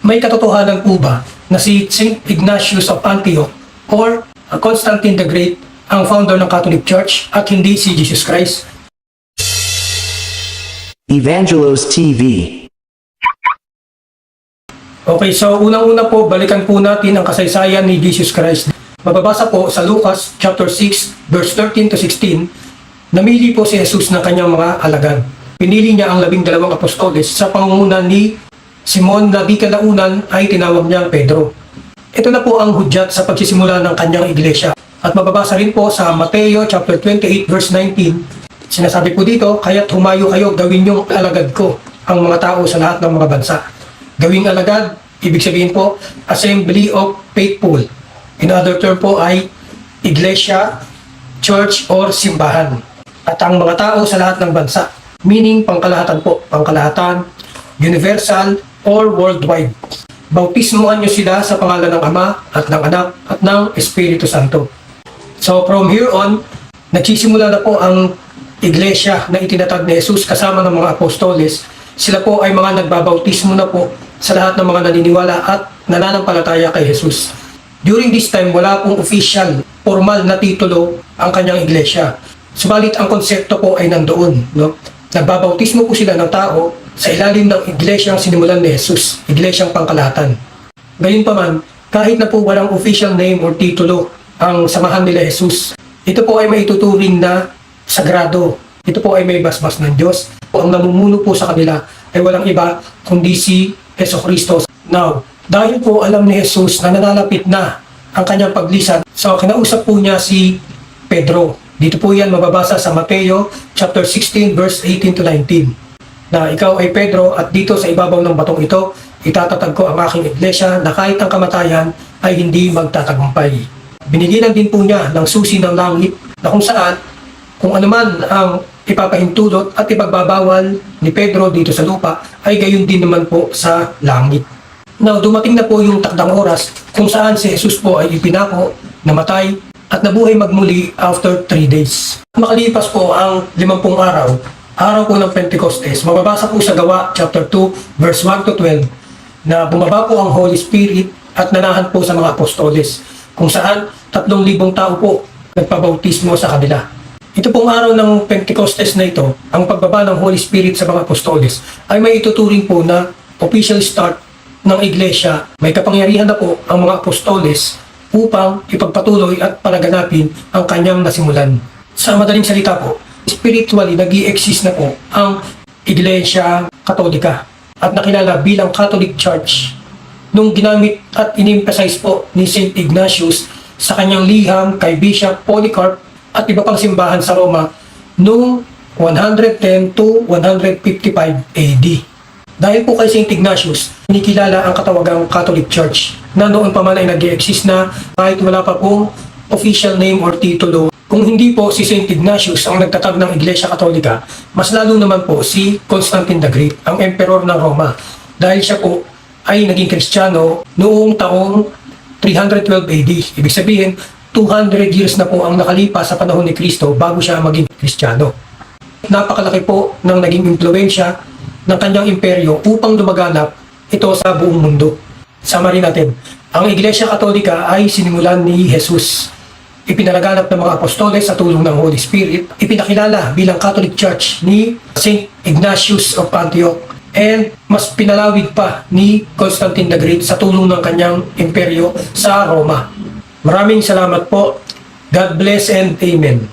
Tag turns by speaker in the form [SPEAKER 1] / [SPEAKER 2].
[SPEAKER 1] May katotohanan po ba na si St. Ignatius of Antioch or Constantine the Great ang founder ng Catholic Church at hindi si Jesus Christ?
[SPEAKER 2] Evangelos TV.
[SPEAKER 1] Okay, so unang-una po, balikan po natin ang kasaysayan ni Jesus Christ. Mababasa po sa Lucas chapter 6, verse 13 to 16, namili po si Jesus ng kanyang mga alagad. Pinili niya ang 12 apostoles sa pangunguna ni Simon na di kalaunan ay tinawag niyang Pedro. Ito na po ang hudyat sa pagsisimula ng kanyang iglesia. At mababasa rin po sa Mateo chapter 28, verse 19, sinasabi po dito, kaya't humayo kayo, gawin niyong alagad ko ang mga tao sa lahat ng mga bansa. Gawing alagad, ibig sabihin po, assembly of faithful. In other term po ay iglesia, church, or simbahan. At ang mga tao sa lahat ng bansa, meaning pangkalahatan po, pangkalahatan, universal, or worldwide. Bautismuhan nyo sila sa pangalan ng Ama at ng Anak at ng Espiritu Santo. So from here on, nagsisimula na po ang iglesia na itinatag ni Jesus kasama ng mga apostoles. Sila po ay mga nagbabautismo na po sa lahat ng mga naniniwala at nananampalataya kay Jesus. During this time, wala pong official, formal na titulo ang kanyang iglesia. Subalit ang konsepto po ay nandoon. No? Nagbabautismo po sila ng tao sa ilalim ng iglesyang sinimulan ni Jesus, iglesyang pangkalahatan. Gayunpaman, kahit na po walang official name or titulo ang samahan nila Jesus, ito po ay maituturing na sagrado. Ito po ay may basbas ng Diyos. Ang namumuno po sa kanila ay walang iba kundi si Jesucristo. Now, dahil po alam ni Jesus na nanalapit na ang kanyang paglisan, so kinausap po niya si Pedro. Dito po yan mababasa sa Mateo chapter 16 verse 18 to 19. Na ikaw ay Pedro at dito sa ibabaw ng batong ito, itatatag ko ang aking iglesia na kahit ang kamatayan ay hindi magtatagumpay. Binigyan din po niya ng susi ng langit na kung saan, kung anuman ang ipapahintulot at ipagbabawal ni Pedro dito sa lupa, ay gayon din naman po sa langit. Now, dumating na po yung takdang oras kung saan si Jesus po ay ipinako, namatay, at nabuhay magmuli after 3 days. Makalipas po ang 50 araw, araw po ng Pentecostes, mababasa po sa Gawa chapter 2, verse 1 to 12, na bumaba po ang Holy Spirit at nanahan po sa mga apostoles, kung saan 3,000 tao po nagpabautismo sa kanila. Ito pong araw ng Pentecostes na ito, ang pagbaba ng Holy Spirit sa mga apostoles, ay may ituturing po na official start ng iglesia. May kapangyarihan na po ang mga apostoles upang ipagpatuloy at palaganapin ang kanyang nasimulan. Sa madaling salita po, spiritually nag-i-exist na po ang Iglesia Katolika at nakilala bilang Catholic Church nung ginamit at in-emphasize po ni St. Ignatius sa kanyang liham kay Bishop Polycarp at iba pang simbahan sa Roma noong 110 to 155 AD. Dahil po kay St. Ignatius, kinikilala ang katawagang Catholic Church na noon pa man ay nag-i-exist na kahit wala pa pong official name or titulo. Kung hindi po si St. Ignatius ang nagtatag ng Iglesia Katolika, mas lalo naman po si Constantine the Great, ang emperor ng Roma. Dahil siya po ay naging Kristiyano noong taong 312 AD. Ibig sabihin, 200 years na po ang nakalipas sa panahon ni Kristo bago siya maging Kristiyano. Napakalaki po ng naging impluwensya ng kanyang imperyo upang lumaganap ito sa buong mundo. Summary natin, ang Iglesia Katolika ay sinimulan ni Jesus. Ipinalaganap ng mga apostoles sa tulong ng Holy Spirit. Ipinakilala bilang Catholic Church ni St. Ignatius of Antioch. And mas pinalawig pa ni Constantine the Great sa tulong ng kanyang imperyo sa Roma. Maraming salamat po. God bless and Amen.